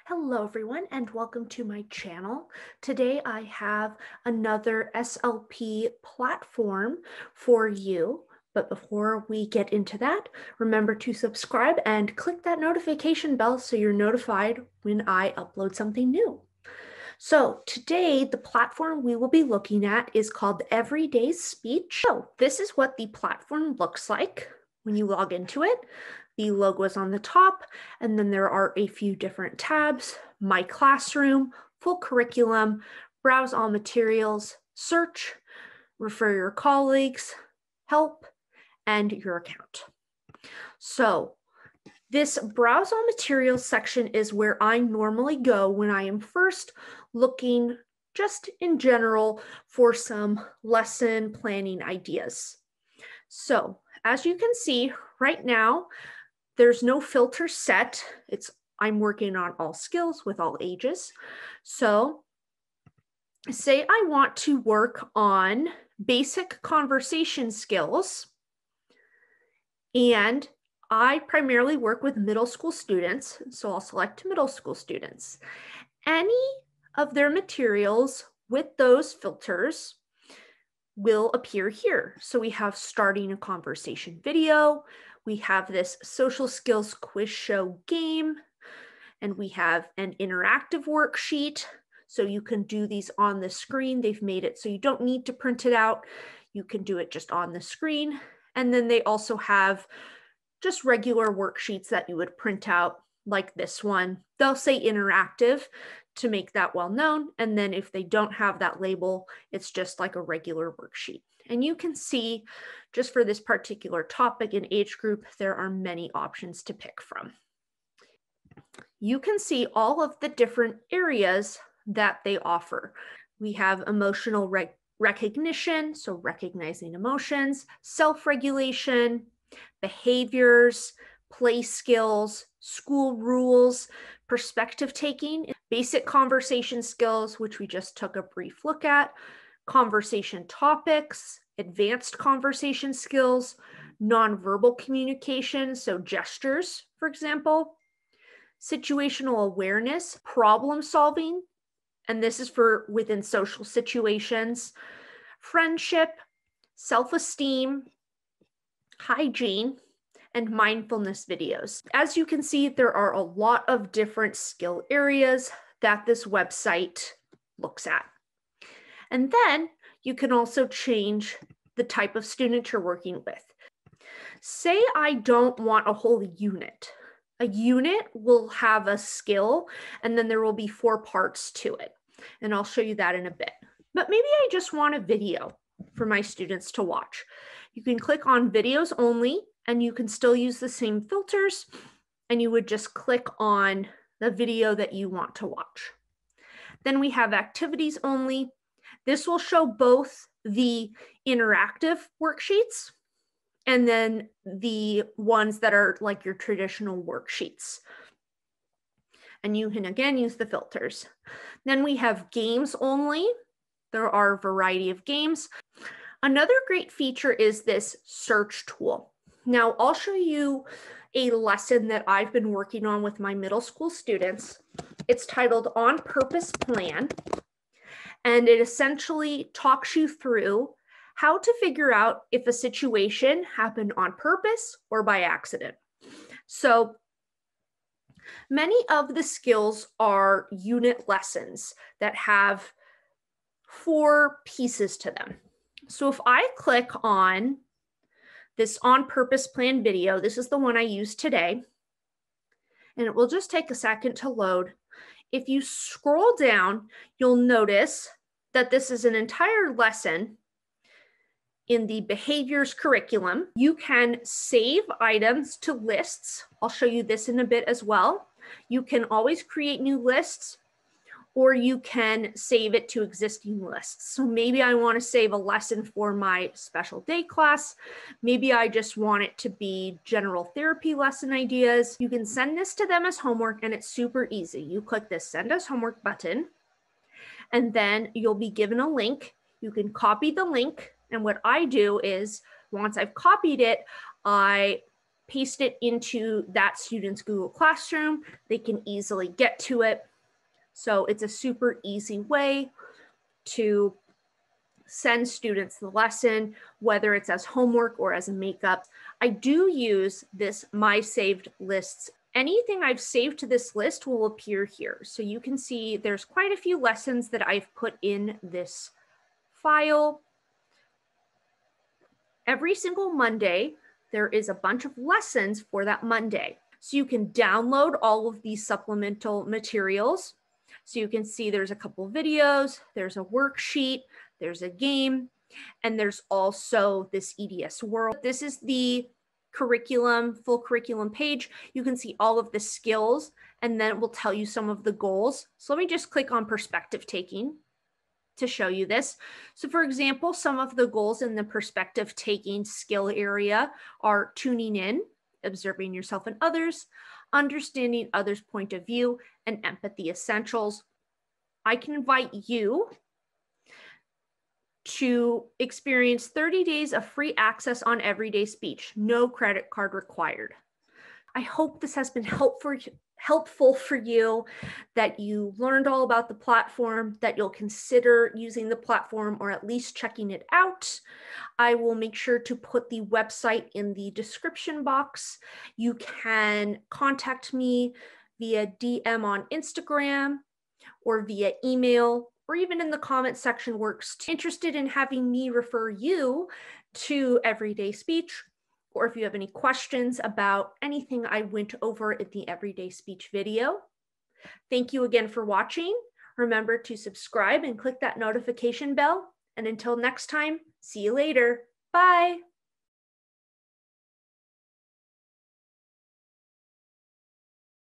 Hello everyone and welcome to my channel. Today I have another SLP platform for you. But before we get into that, remember to subscribe and click that notification bell so you're notified when I upload something new. So today the platform we will be looking at is called Everyday Speech. So this is what the platform looks like when you log into it. The logo is on the top, and then there are a few different tabs: My Classroom, Full Curriculum, Browse All Materials, Search, Refer Your Colleagues, Help, and Your Account. So this Browse All Materials section is where I normally go when I am first looking just in general for some lesson planning ideas. So as you can see right now, there's no filter set. I'm working on all skills with all ages. So say I want to work on basic conversation skills, and I primarily work with middle school students, so I'll select middle school students. Any of their materials with those filters will appear here. So we have starting a conversation video, we have this social skills quiz show game, and we have an interactive worksheet. So you can do these on the screen. They've made it so you don't need to print it out. You can do it just on the screen. And then they also have just regular worksheets that you would print out, like this one. They'll say interactive to make that well known. And then if they don't have that label, it's just like a regular worksheet. And you can see just for this particular topic and age group, there are many options to pick from. You can see all of the different areas that they offer. We have emotional recognition, so recognizing emotions, self-regulation, behaviors, play skills, school rules, perspective taking, basic conversation skills, which we just took a brief look at, conversation topics, advanced conversation skills, nonverbal communication, so gestures, for example, situational awareness, problem solving, and this is for within social situations, friendship, self-esteem, hygiene, and mindfulness videos. As you can see, there are a lot of different skill areas that this website looks at. And then you can also change the type of student you're working with. Say I don't want a whole unit. A unit will have a skill, and then there will be 4 parts to it. And I'll show you that in a bit. But maybe I just want a video for my students to watch. You can click on videos only, and you can still use the same filters, and you would just click on the video that you want to watch. Then we have activities only. This will show both the interactive worksheets and then the ones that are like your traditional worksheets. And you can again use the filters. Then we have games only. There are a variety of games. Another great feature is this search tool. Now I'll show you a lesson that I've been working on with my middle school students. It's titled On Purpose Plan, and it essentially talks you through how to figure out if a situation happened on purpose or by accident. So many of the skills are unit lessons that have 4 pieces to them. So if I click on this On Purpose Plan video, this is the one I used today, and it will just take a second to load. If you scroll down, you'll notice that this is an entire lesson in the behaviors curriculum. You can save items to lists. I'll show you this in a bit as well. You can always create new lists, or you can save it to existing lists. So maybe I want to save a lesson for my special day class. Maybe I just want it to be general therapy lesson ideas. You can send this to them as homework, and it's super easy. You click this Send Us Homework button, and then you'll be given a link. You can copy the link, and what I do is once I've copied it, I paste it into that student's Google Classroom. They can easily get to it. So it's a super easy way to send students the lesson, whether it's as homework or as a makeup. I do use this My Saved Lists. Anything I've saved to this list will appear here. So you can see there's quite a few lessons that I've put in this file. Every single Monday, there is a bunch of lessons for that Monday. So you can download all of these supplemental materials. So you can see there's a couple videos, there's a worksheet, there's a game, and there's also this EDS World. This is the curriculum, full curriculum page. You can see all of the skills, and then it will tell you some of the goals. So let me just click on perspective taking to show you this. So for example, some of the goals in the perspective taking skill area are tuning in, observing yourself and others, understanding others' point of view, and empathy essentials. I can invite you to experience 30 days of free access on everyday speech, no credit card required. I hope this has been helpful for you, that you learned all about the platform, that you'll consider using the platform or at least checking it out. I will make sure to put the website in the description box. You can contact me via DM on Instagram or via email, or even in the comment section works. Interested in having me refer you to Everyday Speech, or if you have any questions about anything I went over in the Everyday Speech video. Thank you again for watching. Remember to subscribe and click that notification bell. And until next time, see you later. Bye.